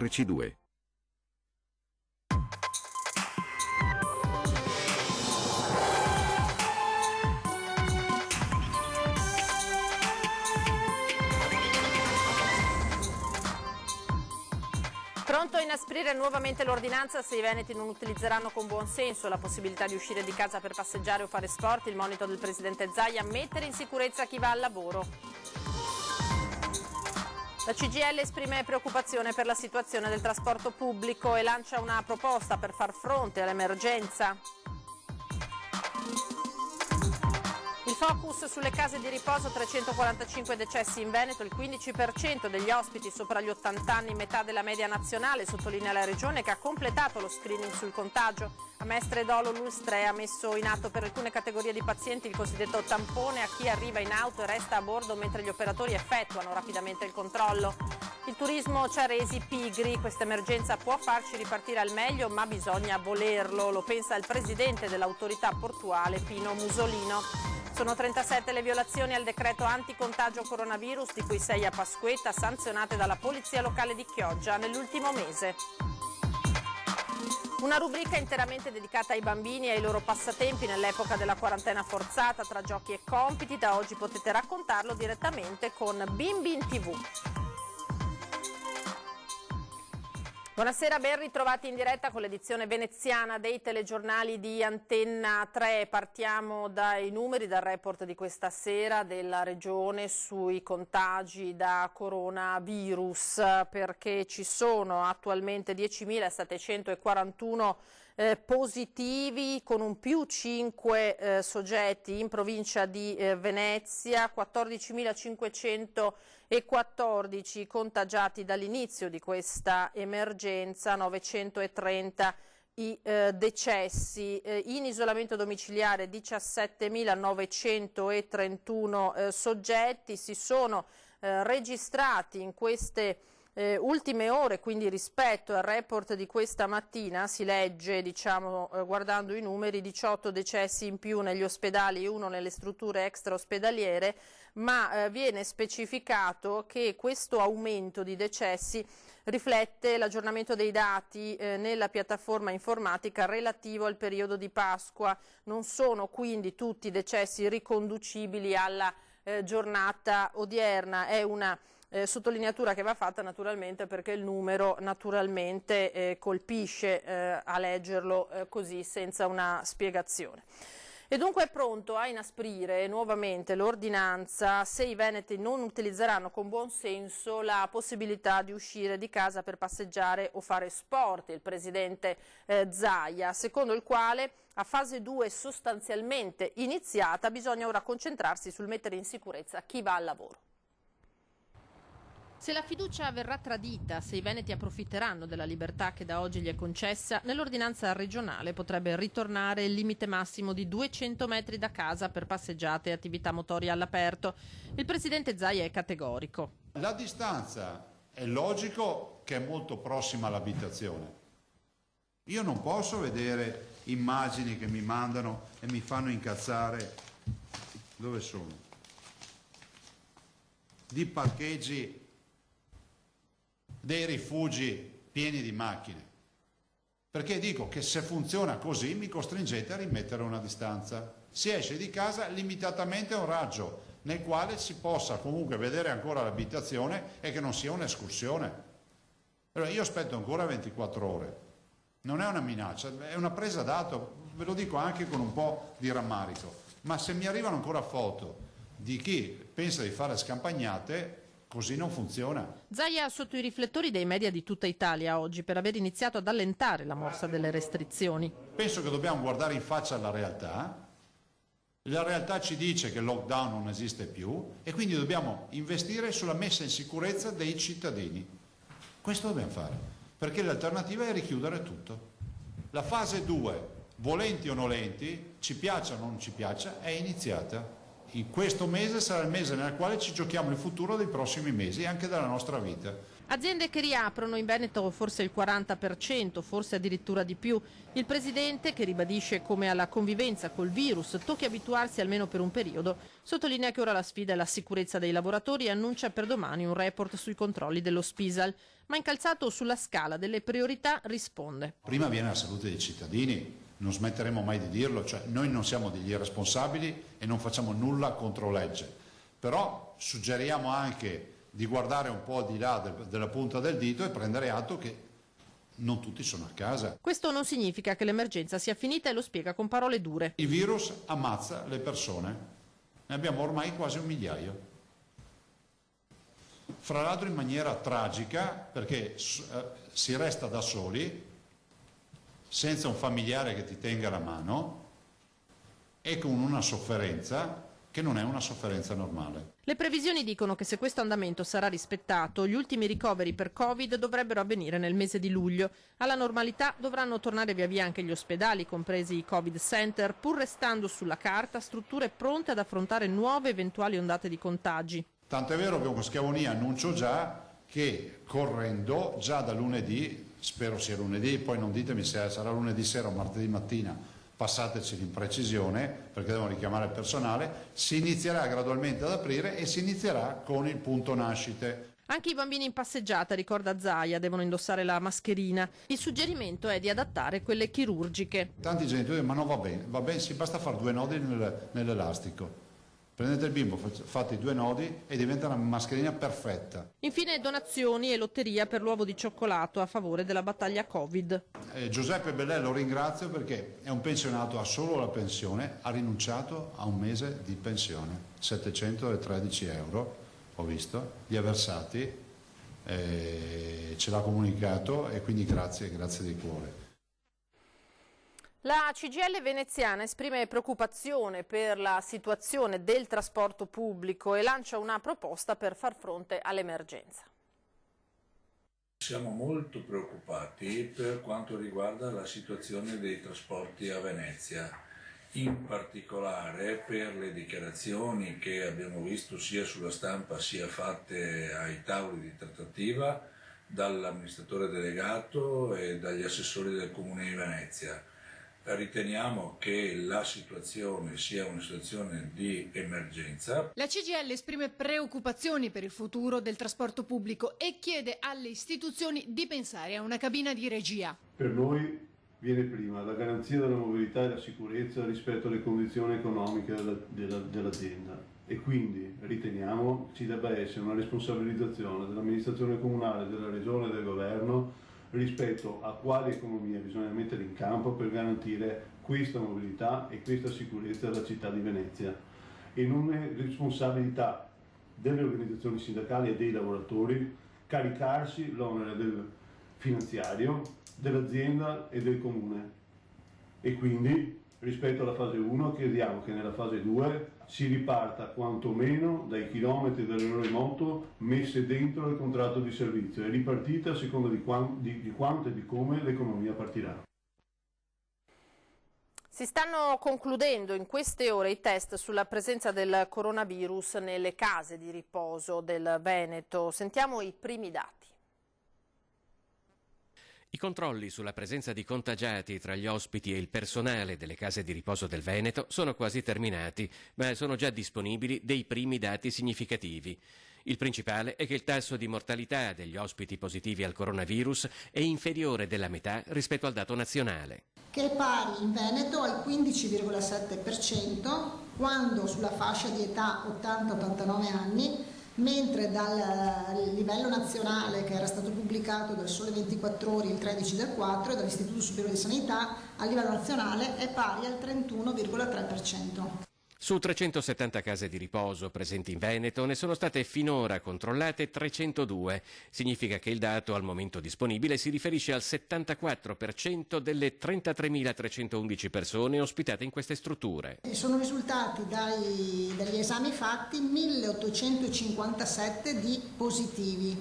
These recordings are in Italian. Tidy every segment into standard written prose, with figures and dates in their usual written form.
C2. Pronto a inasprire nuovamente l'ordinanza se i veneti non utilizzeranno con buon senso la possibilità di uscire di casa per passeggiare o fare sport. Il monito del presidente Zaia: mettere in sicurezza chi va al lavoro. La CGIL esprime preoccupazione per la situazione del trasporto pubblico e lancia una proposta per far fronte all'emergenza. Il focus sulle case di riposo: 345 decessi in Veneto, il 15% degli ospiti sopra gli 80 anni, metà della media nazionale, sottolinea la Regione che ha completato lo screening sul contagio. A Mestre Dolo l'Ulstre ha messo in atto per alcune categorie di pazienti il cosiddetto tampone a chi arriva in auto e resta a bordo mentre gli operatori effettuano rapidamente il controllo. Il turismo ci ha resi pigri, questa emergenza può farci ripartire al meglio ma bisogna volerlo, lo pensa il presidente dell'autorità portuale Pino Musolino. Sono 37 le violazioni al decreto anticontagio coronavirus, di cui 6 a Pasquetta, sanzionate dalla Polizia Locale di Chioggia nell'ultimo mese. Una rubrica interamente dedicata ai bambini e ai loro passatempi nell'epoca della quarantena forzata, tra giochi e compiti. Da oggi potete raccontarlo direttamente con Bimbi in TV. Buonasera, ben ritrovati in diretta con l'edizione veneziana dei telegiornali di Antenna 3. Partiamo dai numeri, dal report di questa sera della Regione sui contagi da coronavirus, perché ci sono attualmente 10.741 positivi, con un più 5 soggetti in provincia di Venezia, 14.514 contagiati dall'inizio di questa emergenza, 930 i decessi, in isolamento domiciliare 17.931 soggetti. Si sono registrati in queste ultime ore, quindi rispetto al report di questa mattina, si legge, guardando i numeri, 18 decessi in più negli ospedali e 1 nelle strutture extraospedaliere, ma viene specificato che questo aumento di decessi riflette l'aggiornamento dei dati nella piattaforma informatica relativo al periodo di Pasqua. Non sono quindi tutti decessi riconducibili alla giornata odierna. È una sottolineatura che va fatta naturalmente perché il numero naturalmente colpisce a leggerlo così senza una spiegazione. E dunque è pronto a inasprire nuovamente l'ordinanza se i veneti non utilizzeranno con buon senso la possibilità di uscire di casa per passeggiare o fare sport. Il presidente Zaia, secondo il quale a fase 2 sostanzialmente iniziata bisogna ora concentrarsi sul mettere in sicurezza chi va al lavoro. Se la fiducia verrà tradita, se i veneti approfitteranno della libertà che da oggi gli è concessa, nell'ordinanza regionale potrebbe ritornare il limite massimo di 200 metri da casa per passeggiate e attività motorie all'aperto. Il presidente Zaia è categorico. La distanza è logico che è molto prossima all'abitazione. Io non posso vedere immagini che mi mandano e mi fanno incazzare. Dove sono? Di parcheggi, dei rifugi pieni di macchine, perché dico che se funziona così mi costringete a rimettere una distanza. Si esce di casa limitatamente a un raggio nel quale si possa comunque vedere ancora l'abitazione e che non sia un'escursione. Però io aspetto ancora 24 ore, non è una minaccia, è una presa d'atto, ve lo dico anche con un po' di rammarico, ma se mi arrivano ancora foto di chi pensa di fare scampagnate, così non funziona. Zaia sotto i riflettori dei media di tutta Italia oggi per aver iniziato ad allentare la morsa delle restrizioni. Penso che dobbiamo guardare in faccia alla realtà. La realtà ci dice che il lockdown non esiste più e quindi dobbiamo investire sulla messa in sicurezza dei cittadini. Questo dobbiamo fare, perché l'alternativa è richiudere tutto. La fase 2, volenti o nolenti, ci piaccia o non ci piaccia, è iniziata. In questo mese sarà il mese nel quale ci giochiamo il futuro dei prossimi mesi e anche della nostra vita. Aziende che riaprono, in Veneto forse il 40%, forse addirittura di più. Il presidente, che ribadisce come alla convivenza col virus tocchi abituarsi almeno per un periodo, sottolinea che ora la sfida è la sicurezza dei lavoratori e annuncia per domani un report sui controlli dello Spisal. Ma incalzato sulla scala delle priorità risponde. Prima viene la salute dei cittadini, non smetteremo mai di dirlo, cioè noi non siamo degli irresponsabili e non facciamo nulla contro legge, però suggeriamo anche di guardare un po' di là della punta del dito e prendere atto che non tutti sono a casa. Questo non significa che l'emergenza sia finita e lo spiega con parole dure. Il virus ammazza le persone, ne abbiamo ormai quasi 1 migliaio. Fra l'altro in maniera tragica, perché si resta da soli, senza un familiare che ti tenga la mano e con una sofferenza che non è una sofferenza normale. Le previsioni dicono che se questo andamento sarà rispettato, gli ultimi ricoveri per Covid dovrebbero avvenire nel mese di luglio. Alla normalità dovranno tornare via via anche gli ospedali, compresi i Covid Center, pur restando sulla carta strutture pronte ad affrontare nuove eventuali ondate di contagi. Tanto è vero che con Schiavoni annuncio già che correndo già da lunedì, spero sia lunedì, poi non ditemi se sarà lunedì sera o martedì mattina, passateci l'imprecisione perché devono richiamare il personale, si inizierà gradualmente ad aprire e si inizierà con il punto nascite. Anche i bambini in passeggiata, ricorda Zaia, devono indossare la mascherina. Il suggerimento è di adattare quelle chirurgiche. Tanti genitori dicono ma no va bene, sì, basta fare 2 nodi nell'elastico. Prendete il bimbo, fate i 2 nodi e diventa una mascherina perfetta. Infine donazioni e lotteria per l'uovo di cioccolato a favore della battaglia Covid. Giuseppe Bellè lo ringrazio perché è un pensionato, ha solo la pensione, ha rinunciato a un mese di pensione, 713 euro, ho visto, li ha versati, ce l'ha comunicato e quindi grazie di cuore. La CGIL veneziana esprime preoccupazione per la situazione del trasporto pubblico e lancia una proposta per far fronte all'emergenza. Siamo molto preoccupati per quanto riguarda la situazione dei trasporti a Venezia, in particolare per le dichiarazioni che abbiamo visto sia sulla stampa sia fatte ai tavoli di trattativa dall'amministratore delegato e dagli assessori del Comune di Venezia. Riteniamo che la situazione sia una situazione di emergenza. La CGIL esprime preoccupazioni per il futuro del trasporto pubblico e chiede alle istituzioni di pensare a una cabina di regia. Per noi viene prima la garanzia della mobilità e la sicurezza rispetto alle condizioni economiche dell'azienda e quindi riteniamo ci debba essere una responsabilizzazione dell'amministrazione comunale, della regione e del governo rispetto a quale economia bisogna mettere in campo per garantire questa mobilità e questa sicurezza della città di Venezia. E non è responsabilità delle organizzazioni sindacali e dei lavoratori caricarsi l'onere del finanziario dell'azienda e del comune. E quindi rispetto alla fase 1 chiediamo che nella fase 2 si riparta quantomeno dai chilometri delle ore moto messe dentro il contratto di servizio e ripartita a seconda di quanto e di come l'economia partirà. Si stanno concludendo in queste ore i test sulla presenza del coronavirus nelle case di riposo del Veneto. Sentiamo i primi dati. I controlli sulla presenza di contagiati tra gli ospiti e il personale delle case di riposo del Veneto sono quasi terminati, ma sono già disponibili dei primi dati significativi. Il principale è che il tasso di mortalità degli ospiti positivi al coronavirus è inferiore della metà rispetto al dato nazionale. Che è pari in Veneto al 15,7%, quando sulla fascia di età 80-89 anni, mentre dal livello nazionale, che era stato pubblicato dal Sole 24 Ore il 13/4 e dall'Istituto Superiore di Sanità, a livello nazionale è pari al 31,3%. Su 370 case di riposo presenti in Veneto ne sono state finora controllate 302. Significa che il dato al momento disponibile si riferisce al 74% delle 33.311 persone ospitate in queste strutture. Sono risultati dagli esami fatti 1.857 di positivi,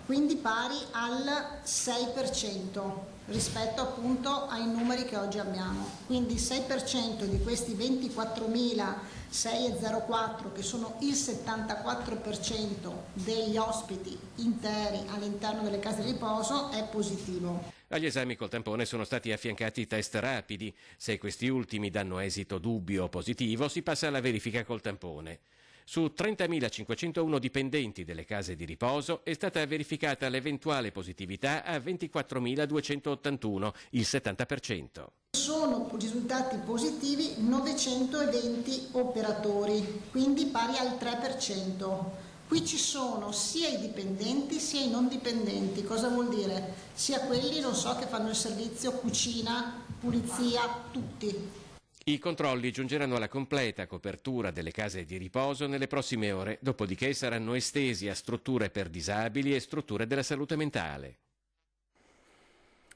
quindi pari al 6% rispetto appunto ai numeri che oggi abbiamo. Quindi il 6% di questi 24.604, che sono il 74% degli ospiti interi all'interno delle case di riposo, è positivo. Agli esami col tampone sono stati affiancati test rapidi. Se questi ultimi danno esito dubbio o positivo, si passa alla verifica col tampone. Su 30.501 dipendenti delle case di riposo è stata verificata l'eventuale positività a 24.281, il 70%. Sono risultati positivi 920 operatori, quindi pari al 3%. Qui ci sono sia i dipendenti sia i non dipendenti. Cosa vuol dire? Sia quelli, non so, che fanno il servizio, cucina, pulizia, tutti. I controlli giungeranno alla completa copertura delle case di riposo nelle prossime ore, dopodiché saranno estesi a strutture per disabili e strutture della salute mentale.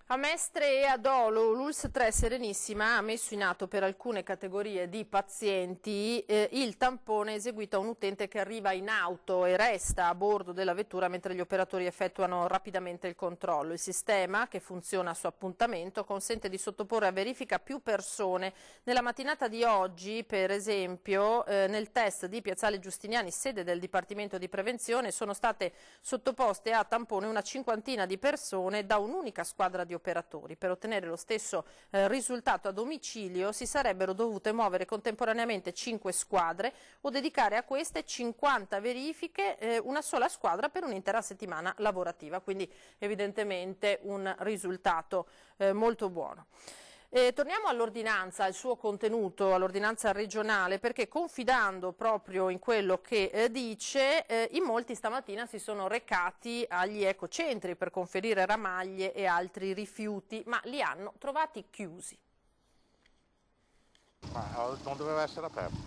A Mestre e a Dolo l'ULSS 3 Serenissima ha messo in atto per alcune categorie di pazienti il tampone eseguito a un utente che arriva in auto e resta a bordo della vettura mentre gli operatori effettuano rapidamente il controllo. Il sistema, che funziona su appuntamento, consente di sottoporre a verifica più persone. Nella mattinata di oggi, per esempio, nel test di Piazzale Giustiniani, sede del Dipartimento di Prevenzione, sono state sottoposte a tampone una cinquantina di persone da un'unica squadra di operatori. Per ottenere lo stesso risultato a domicilio si sarebbero dovute muovere contemporaneamente 5 squadre o dedicare a queste 50 verifiche, una sola squadra per un'intera settimana lavorativa, quindi evidentemente un risultato molto buono. Torniamo all'ordinanza, al suo contenuto, all'ordinanza regionale, perché confidando proprio in quello che dice, in molti stamattina si sono recati agli ecocentri per conferire ramaglie e altri rifiuti, ma li hanno trovati chiusi. Ma non doveva essere aperto?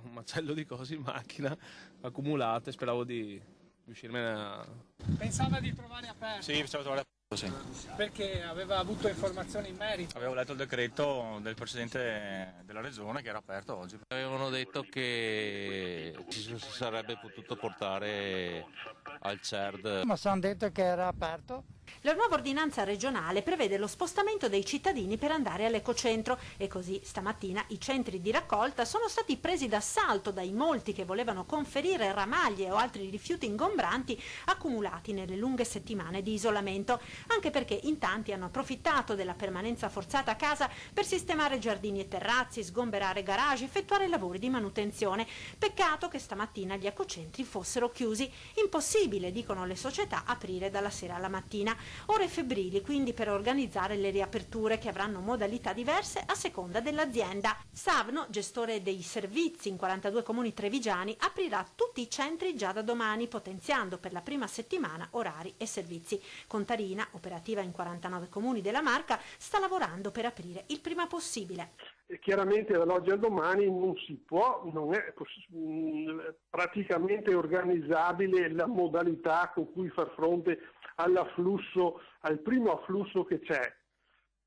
Un macello di cose in macchina, accumulate, speravo di riuscirmene a... Pensava di trovare aperto? Sì, pensavo di trovare aperto. Sì. Perché aveva avuto informazioni in merito? Avevo letto il decreto del Presidente della Regione che era aperto oggi. Avevano detto che si sarebbe potuto portare al CERD. Ma ci hanno detto che era aperto? La nuova ordinanza regionale prevede lo spostamento dei cittadini per andare all'ecocentro e così stamattina i centri di raccolta sono stati presi d'assalto dai molti che volevano conferire ramaglie o altri rifiuti ingombranti accumulati nelle lunghe settimane di isolamento, anche perché in tanti hanno approfittato della permanenza forzata a casa per sistemare giardini e terrazzi, sgomberare garage, effettuare lavori di manutenzione. Peccato che stamattina gli ecocentri fossero chiusi. Impossibile, dicono le società, aprire dalla sera alla mattina. Ore febbrili quindi per organizzare le riaperture che avranno modalità diverse a seconda dell'azienda. Savno, gestore dei servizi in 42 comuni trevigiani, aprirà tutti i centri già da domani, potenziando per la prima settimana orari e servizi. Contarina, operativa in 49 comuni della Marca, sta lavorando per aprire il prima possibile. Chiaramente dall'oggi al domani non si può, non è praticamente organizzabile la modalità con cui far fronte all'afflusso, al primo afflusso che c'è.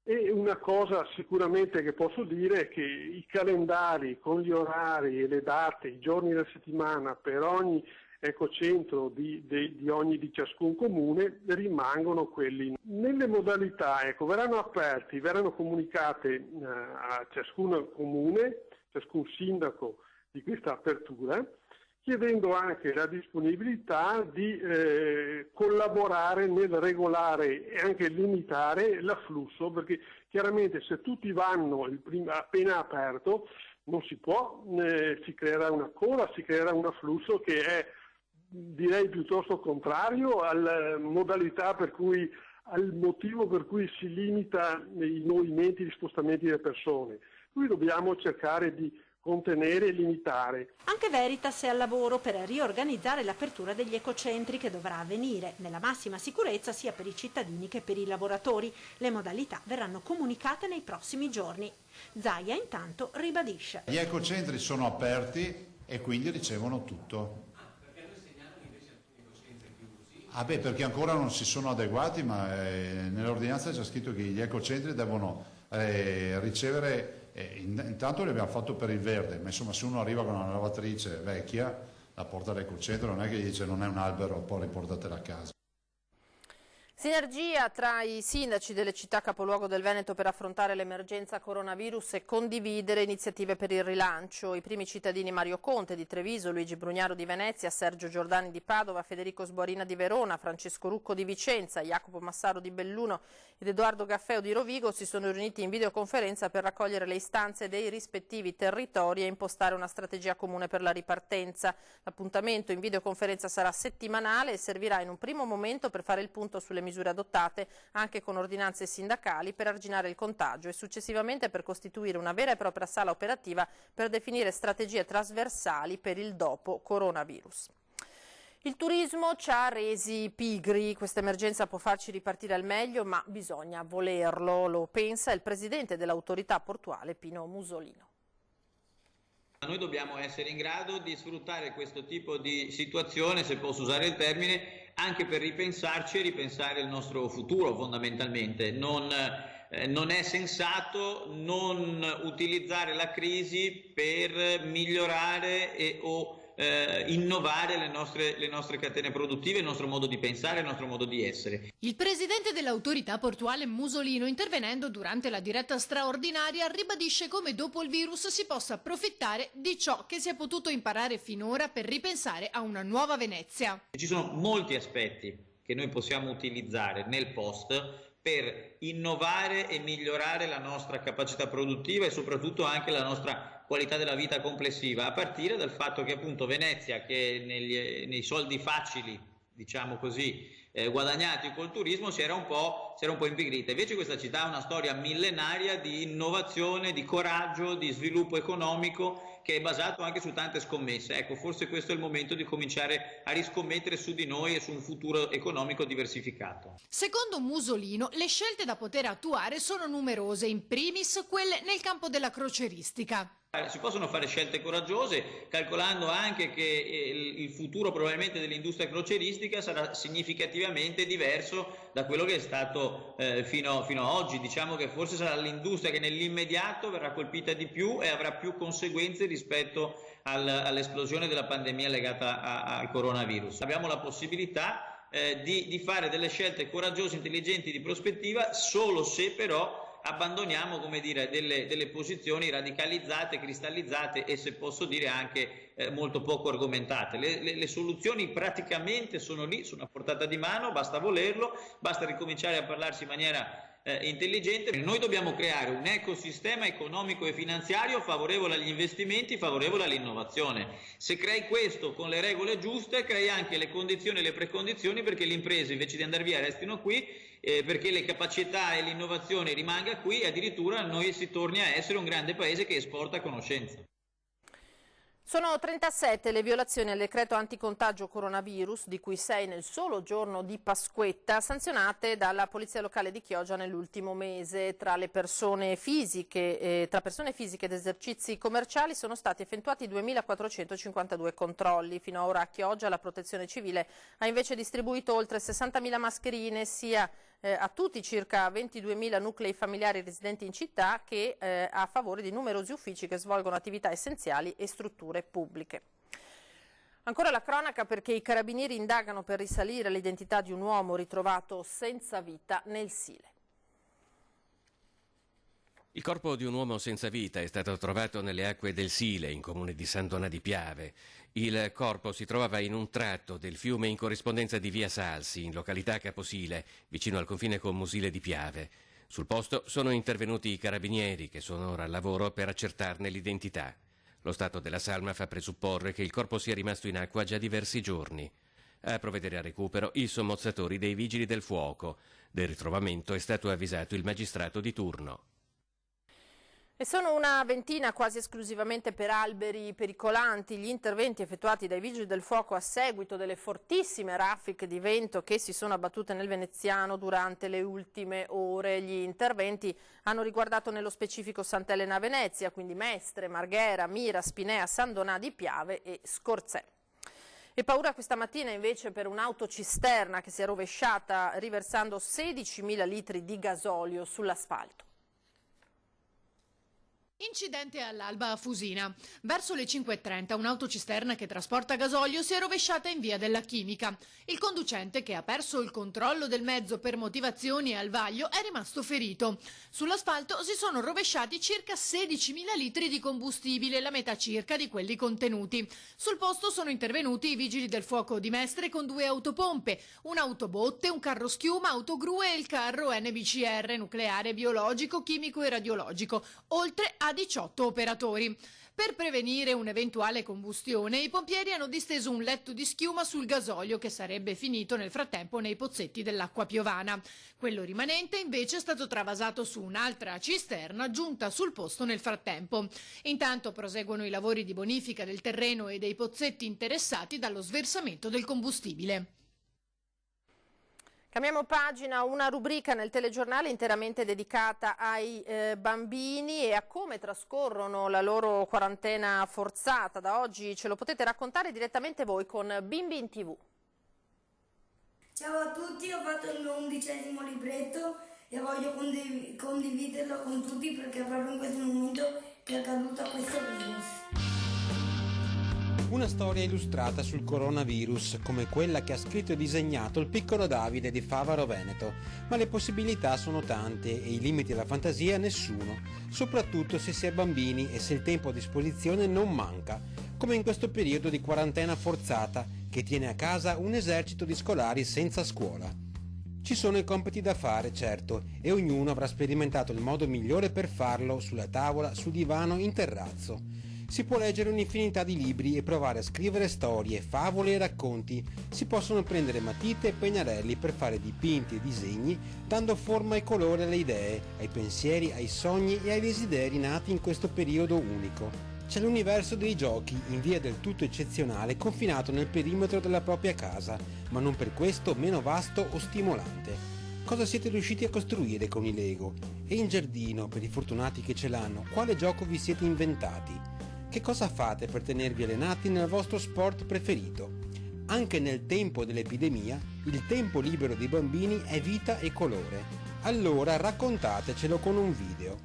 E una cosa sicuramente che posso dire è che i calendari con gli orari e le date, i giorni della settimana per ogni ecocentro di ciascun comune rimangono quelli. Nelle modalità, verranno aperti, verranno comunicate a ciascun comune, ciascun sindaco di questa apertura, chiedendo anche la disponibilità di collaborare nel regolare e anche limitare l'afflusso, perché chiaramente se tutti vanno appena aperto non si può, si creerà una coda, si creerà un afflusso che è, direi, piuttosto contrario alla modalità per cui, al motivo per cui si limita i movimenti, gli spostamenti delle persone. Qui dobbiamo cercare di contenere e limitare. Anche Veritas è al lavoro per riorganizzare l'apertura degli ecocentri, che dovrà avvenire nella massima sicurezza sia per i cittadini che per i lavoratori. Le modalità verranno comunicate nei prossimi giorni. Zaia intanto ribadisce. Gli ecocentri sono aperti e quindi ricevono tutto. Perché ancora non si sono adeguati, ma nell'ordinanza c'è scritto che gli ecocentri devono ricevere. Intanto li abbiamo fatto per il verde, ma insomma, se uno arriva con una lavatrice vecchia, la porta all'ecocentro, non è che gli dice non è un albero, poi riportatela a casa. Sinergia tra i sindaci delle città capoluogo del Veneto per affrontare l'emergenza coronavirus e condividere iniziative per il rilancio. I primi cittadini Mario Conte di Treviso, Luigi Brugnaro di Venezia, Sergio Giordani di Padova, Federico Sborina di Verona, Francesco Rucco di Vicenza, Jacopo Massaro di Belluno ed Edoardo Gaffeo di Rovigo si sono riuniti in videoconferenza per raccogliere le istanze dei rispettivi territori e impostare una strategia comune per la ripartenza. L'appuntamento in videoconferenza sarà settimanale e servirà in un primo momento per fare il punto sulle misure adottate anche con ordinanze sindacali per arginare il contagio e successivamente per costituire una vera e propria sala operativa per definire strategie trasversali per il dopo coronavirus. Il turismo ci ha resi pigri, questa emergenza può farci ripartire al meglio ma bisogna volerlo, lo pensa il presidente dell'autorità portuale Pino Musolino. Noi dobbiamo essere in grado di sfruttare questo tipo di situazione, se posso usare il termine, anche per ripensarci e ripensare il nostro futuro fondamentalmente. Non è sensato non utilizzare la crisi per migliorare o innovare le nostre catene produttive, il nostro modo di pensare, il nostro modo di essere. Il presidente dell'autorità portuale Musolino, intervenendo durante la diretta straordinaria, ribadisce come dopo il virus si possa approfittare di ciò che si è potuto imparare finora per ripensare a una nuova Venezia. Ci sono molti aspetti che noi possiamo utilizzare nel post per innovare e migliorare la nostra capacità produttiva e soprattutto anche la nostra qualità della vita complessiva, a partire dal fatto che appunto Venezia, che nei soldi facili, diciamo così, guadagnati col turismo, si era un po' impigrita. Invece questa città ha una storia millenaria di innovazione, di coraggio, di sviluppo economico che è basato anche su tante scommesse. Ecco, forse questo è il momento di cominciare a riscommettere su di noi e su un futuro economico diversificato. Secondo Musolino, le scelte da poter attuare sono numerose, in primis quelle nel campo della croceristica. Si possono fare scelte coraggiose, calcolando anche che il futuro probabilmente dell'industria croceristica sarà significativamente diverso da quello che è stato fino a oggi. Diciamo che forse sarà l'industria che nell'immediato verrà colpita di più e avrà più conseguenze rispetto all'esplosione della pandemia legata al coronavirus. Abbiamo la possibilità di fare delle scelte coraggiose, intelligenti, di prospettiva, solo se però abbandoniamo, come dire, delle posizioni radicalizzate, cristallizzate e, se posso dire, anche molto poco argomentate. Le soluzioni praticamente sono lì, sono a portata di mano, basta volerlo, basta ricominciare a parlarsi in maniera intelligente. Noi dobbiamo creare un ecosistema economico e finanziario favorevole agli investimenti, favorevole all'innovazione. Se crei questo con le regole giuste, crei anche le condizioni e le precondizioni perché le imprese, invece di andare via, restino qui, perché le capacità e l'innovazione rimanga qui e addirittura noi si torni a essere un grande paese che esporta conoscenza. Sono 37 le violazioni al decreto anticontagio coronavirus, di cui 6 nel solo giorno di Pasquetta, sanzionate dalla Polizia Locale di Chioggia nell'ultimo mese. Tra persone fisiche ed esercizi commerciali sono stati effettuati 2.452 controlli. Fino ad ora a Chioggia la Protezione Civile ha invece distribuito oltre 60.000 mascherine sia a tutti i circa 22.000 nuclei familiari residenti in città che a favore di numerosi uffici che svolgono attività essenziali e strutture pubbliche. Ancora la cronaca, perché i carabinieri indagano per risalire l'identità di un uomo ritrovato senza vita nel Sile. Il corpo di un uomo senza vita è stato trovato nelle acque del Sile, in comune di San Donà di Piave. Il corpo si trovava in un tratto del fiume in corrispondenza di via Salsi, in località Caposile, vicino al confine con Musile di Piave. Sul posto sono intervenuti i carabinieri, che sono ora al lavoro per accertarne l'identità. Lo stato della salma fa presupporre che il corpo sia rimasto in acqua già diversi giorni. A provvedere al recupero i sommozzatori dei vigili del fuoco. Del ritrovamento è stato avvisato il magistrato di turno. E sono una ventina quasi esclusivamente per alberi pericolanti gli interventi effettuati dai vigili del fuoco a seguito delle fortissime raffiche di vento che si sono abbattute nel veneziano durante le ultime ore. Gli interventi hanno riguardato nello specifico Sant'Elena Venezia, quindi Mestre, Marghera, Mira, Spinea, San Donà di Piave e Scorzè. E paura questa mattina invece per un'autocisterna che si è rovesciata riversando 16.000 litri di gasolio sull'asfalto. Incidente all'alba a Fusina. Verso le 5:30 un'autocisterna che trasporta gasolio si è rovesciata in via della Chimica. Il conducente, che ha perso il controllo del mezzo per motivazioni al vaglio, è rimasto ferito. Sull'asfalto si sono rovesciati circa 16.000 litri di combustibile, la metà circa di quelli contenuti. Sul posto sono intervenuti i vigili del fuoco di Mestre con 2 autopompe, un'autobotte, un carro schiuma, autogru e il carro NBCR, nucleare, biologico, chimico e radiologico, oltre a 18 operatori. Per prevenire un'eventuale combustione, i pompieri hanno disteso un letto di schiuma sul gasolio che sarebbe finito nel frattempo nei pozzetti dell'acqua piovana. Quello rimanente invece è stato travasato su un'altra cisterna giunta sul posto nel frattempo. Intanto proseguono i lavori di bonifica del terreno e dei pozzetti interessati dallo sversamento del combustibile. Cambiamo pagina, una rubrica nel telegiornale interamente dedicata ai bambini e a come trascorrono la loro quarantena forzata. Da oggi ce lo potete raccontare direttamente voi con Bimbi in TV. Ciao a tutti, ho fatto il mio 11° libretto e voglio condividerlo con tutti perché è proprio in questo momento che è accaduto questo virus. Una storia illustrata sul coronavirus, come quella che ha scritto e disegnato il piccolo Davide di Favaro Veneto, ma le possibilità sono tante e i limiti della fantasia nessuno, soprattutto se si è bambini e se il tempo a disposizione non manca, come in questo periodo di quarantena forzata che tiene a casa un esercito di scolari senza scuola. Ci sono i compiti da fare, certo, e ognuno avrà sperimentato il modo migliore per farlo sulla tavola, sul divano, in terrazzo. Si può leggere un'infinità di libri e provare a scrivere storie, favole e racconti. Si possono prendere matite e pennarelli per fare dipinti e disegni, dando forma e colore alle idee, ai pensieri, ai sogni e ai desideri nati in questo periodo unico. C'è l'universo dei giochi, in via del tutto eccezionale, confinato nel perimetro della propria casa, ma non per questo meno vasto o stimolante. Cosa siete riusciti a costruire con i Lego? E in giardino, per i fortunati che ce l'hanno, quale gioco vi siete inventati? Che cosa fate per tenervi allenati nel vostro sport preferito? Anche nel tempo dell'epidemia, il tempo libero dei bambini è vita e colore. Allora raccontatecelo con un video.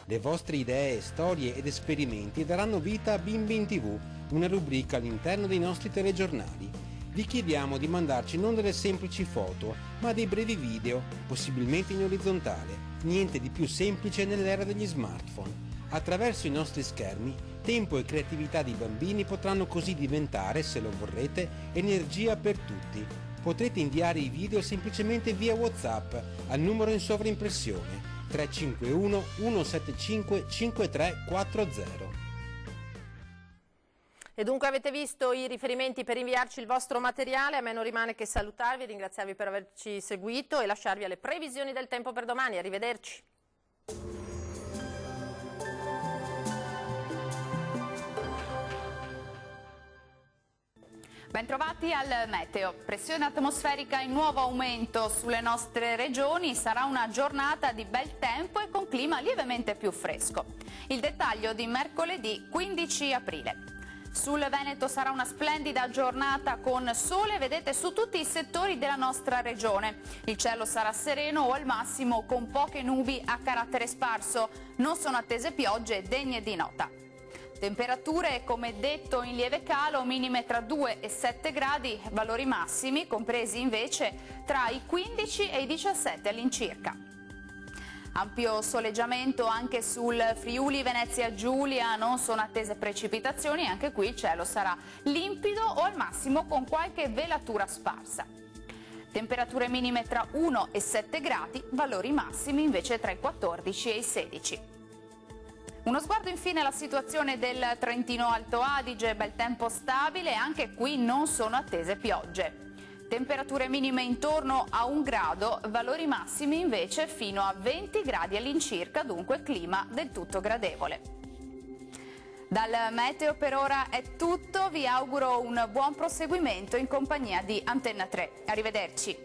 Le vostre idee, storie ed esperimenti daranno vita a Bimbi in TV, una rubrica all'interno dei nostri telegiornali. Vi chiediamo di mandarci non delle semplici foto, ma dei brevi video, possibilmente in orizzontale. Niente di più semplice nell'era degli smartphone. Attraverso i nostri schermi, tempo e creatività dei bambini potranno così diventare, se lo vorrete, energia per tutti. Potrete inviare i video semplicemente via WhatsApp al numero in sovraimpressione 351 175 5340. E dunque avete visto i riferimenti per inviarci il vostro materiale, a me non rimane che salutarvi, ringraziarvi per averci seguito e lasciarvi alle previsioni del tempo per domani. Arrivederci. Bentrovati al meteo. Pressione atmosferica in nuovo aumento sulle nostre regioni, sarà una giornata di bel tempo e con clima lievemente più fresco. Il dettaglio di mercoledì 15 aprile. Sul Veneto sarà una splendida giornata con sole, vedete, su tutti i settori della nostra regione. Il cielo sarà sereno o al massimo con poche nubi a carattere sparso. Non sono attese piogge degne di nota. Temperature, come detto, in lieve calo, minime tra 2 e 7 gradi, valori massimi compresi invece tra i 15 e i 17 all'incirca. Ampio soleggiamento anche sul Friuli Venezia Giulia, non sono attese precipitazioni, anche qui il cielo sarà limpido o al massimo con qualche velatura sparsa. Temperature minime tra 1 e 7 gradi, valori massimi invece tra i 14 e i 16. Uno sguardo infine alla situazione del Trentino Alto Adige, bel tempo stabile, anche qui non sono attese piogge. Temperature minime intorno a 1 grado, valori massimi invece fino a 20 gradi all'incirca, dunque clima del tutto gradevole. Dal meteo per ora è tutto, vi auguro un buon proseguimento in compagnia di Antenna 3. Arrivederci.